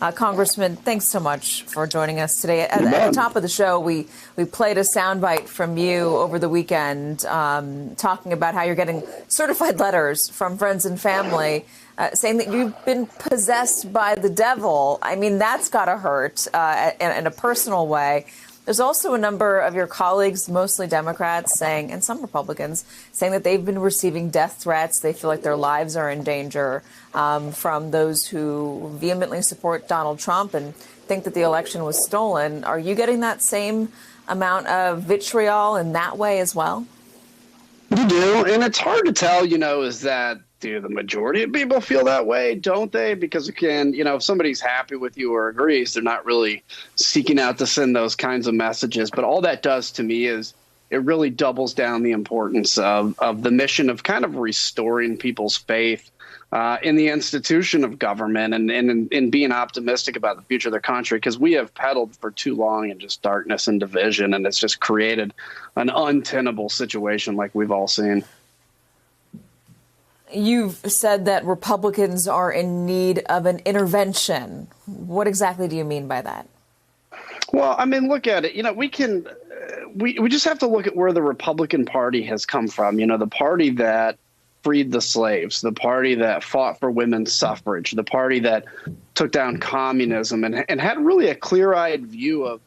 Congressman, thanks so much for joining us today. At the top of the show, we played a soundbite from you over the weekend talking about how you're getting certified letters from friends and family saying that you've been possessed by the devil. I mean, that's got to hurt in a personal way. There's also a number of your colleagues, mostly Democrats, saying, and some Republicans, saying that they've been receiving death threats. They feel like their lives are in danger from those who vehemently support Donald Trump and think that the election was stolen. Are you getting that same amount of vitriol in that way as well? You do, and it's hard to tell, is that do the majority of people feel that way? Don't they? Because again, if somebody's happy with you or agrees, they're not really seeking out to send those kinds of messages. But all that does to me is it really doubles down the importance of the mission of kind of restoring people's faith in the institution of government and in being optimistic about the future of their country, because we have peddled for too long in just darkness and division, and it's just created an untenable situation like we've all seen. You've said that Republicans are in need of an intervention. What exactly do you mean by that? Well, I mean, look at it. We just have to look at where the Republican Party has come from. The party that freed the slaves, the party that fought for women's suffrage, the party that took down communism and had really a clear-eyed view of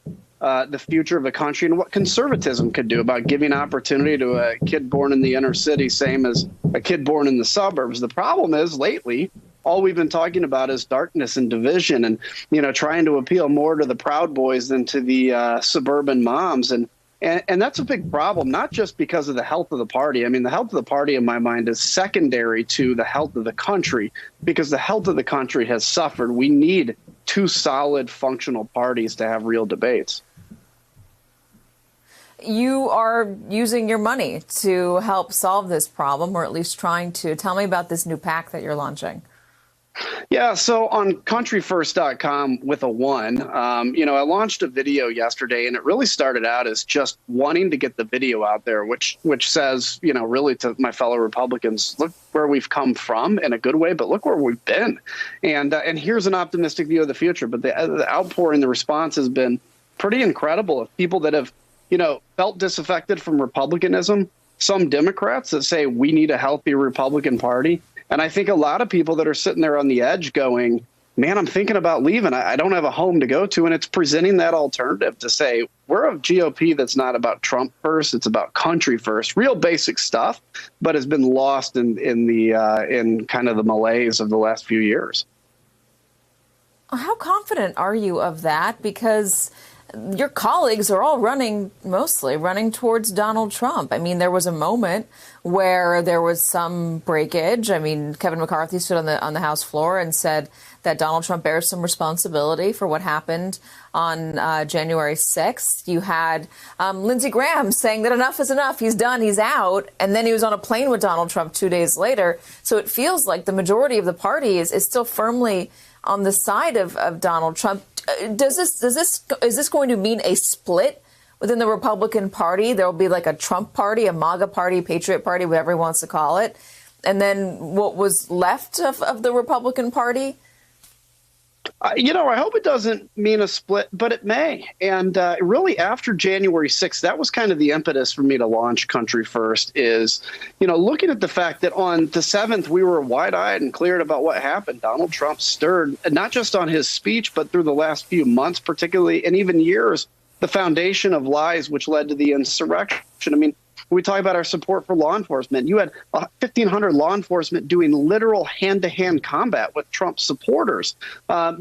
the future of the country and what conservatism could do about giving opportunity to a kid born in the inner city, same as a kid born in the suburbs. The problem is lately, all we've been talking about is darkness and division and, trying to appeal more to the Proud Boys than to the suburban moms. And that's a big problem, not just because of the health of the party. I mean, the health of the party, in my mind, is secondary to the health of the country, because the health of the country has suffered. We need two solid, functional parties to have real debates. You are using your money to help solve this problem, or at least trying to. Tell me about this new PAC that you're launching. Yeah, so on countryfirst.com with a one, I launched a video yesterday, and it really started out as just wanting to get the video out there, which says, really to my fellow Republicans, look where we've come from in a good way, but look where we've been. And here's an optimistic view of the future. But the outpouring, the response has been pretty incredible of people that have felt disaffected from Republicanism, some Democrats that say we need a healthy Republican Party. And I think a lot of people that are sitting there on the edge going, man, I'm thinking about leaving. I don't have a home to go to. And it's presenting that alternative to say we're a GOP that's not about Trump first. It's about country first, real basic stuff, but has been lost in kind of the malaise of the last few years. How confident are you of that? Because your colleagues are all mostly running towards Donald Trump. I mean, there was a moment where there was some breakage. I mean, Kevin McCarthy stood on the House floor and said that Donald Trump bears some responsibility for what happened on January 6th. You had Lindsey Graham saying that enough is enough. He's done. He's out. And then he was on a plane with Donald Trump 2 days later. So it feels like the majority of the party is still firmly on the side of Donald Trump. Is this going to mean a split within the Republican Party? There will be like a Trump party, a MAGA party, Patriot Party, whatever he wants to call it. And then what was left of the Republican Party? I hope it doesn't mean a split, but it may. And really, after January 6th, that was kind of the impetus for me to launch Country First is, looking at the fact that on the 7th, we were wide-eyed and cleared about what happened. Donald Trump stirred, not just on his speech, but through the last few months, particularly, and even years, the foundation of lies which led to the insurrection. I mean, we talk about our support for law enforcement. You had 1,500 law enforcement doing literal hand-to-hand combat with Trump supporters,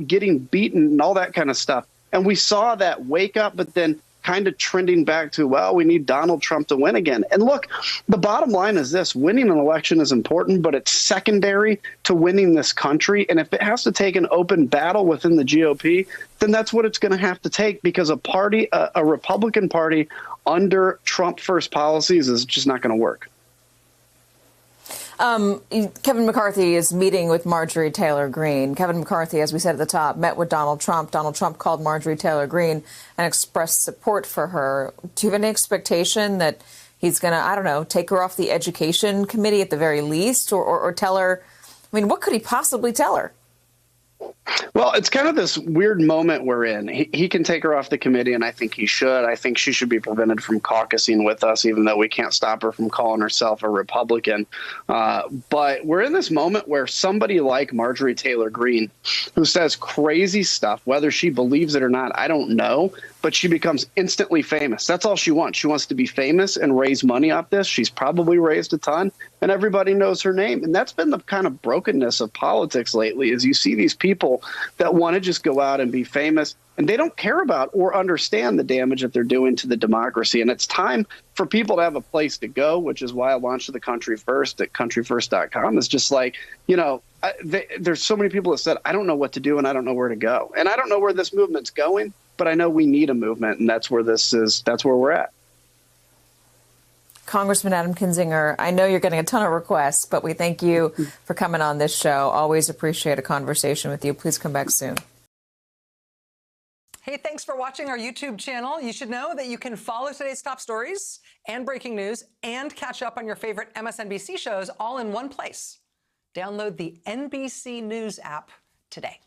getting beaten and all that kind of stuff. And we saw that wake up, but then kind of trending back to, well, we need Donald Trump to win again. And look, the bottom line is this: winning an election is important, but it's secondary to winning this country. And if it has to take an open battle within the GOP, then that's what it's going to have to take, because a Republican Party under Trump first policies is just not going to work. Kevin McCarthy is meeting with Marjorie Taylor Greene. Kevin McCarthy, as we said at the top, met with Donald Trump. Donald Trump called Marjorie Taylor Greene and expressed support for her. Do you have any expectation that he's going to, take her off the education committee at the very least, or tell her? I mean, what could he possibly tell her? Well, it's kind of this weird moment we're in. He can take her off the committee, and I think he should. I think she should be prevented from caucusing with us, even though we can't stop her from calling herself a Republican. But we're in this moment where somebody like Marjorie Taylor Greene, who says crazy stuff, whether she believes it or not, I don't know, but she becomes instantly famous. That's all she wants. She wants to be famous and raise money off this. She's probably raised a ton, and everybody knows her name. And that's been the kind of brokenness of politics lately, is you see these people that want to just go out and be famous, and they don't care about or understand the damage that they're doing to the democracy. And it's time for people to have a place to go, which is why I launched the Country First at countryfirst.com. It's just like, there's so many people that said, I don't know what to do and I don't know where to go. And I don't know where this movement's going, but I know we need a movement, and that's where that's where we're at. Congressman Adam Kinzinger, I know you're getting a ton of requests, but we thank you for coming on this show. Always appreciate a conversation with you. Please come back soon. Hey, thanks for watching our YouTube channel. You should know that you can follow today's top stories and breaking news and catch up on your favorite MSNBC shows all in one place. Download the NBC News app today.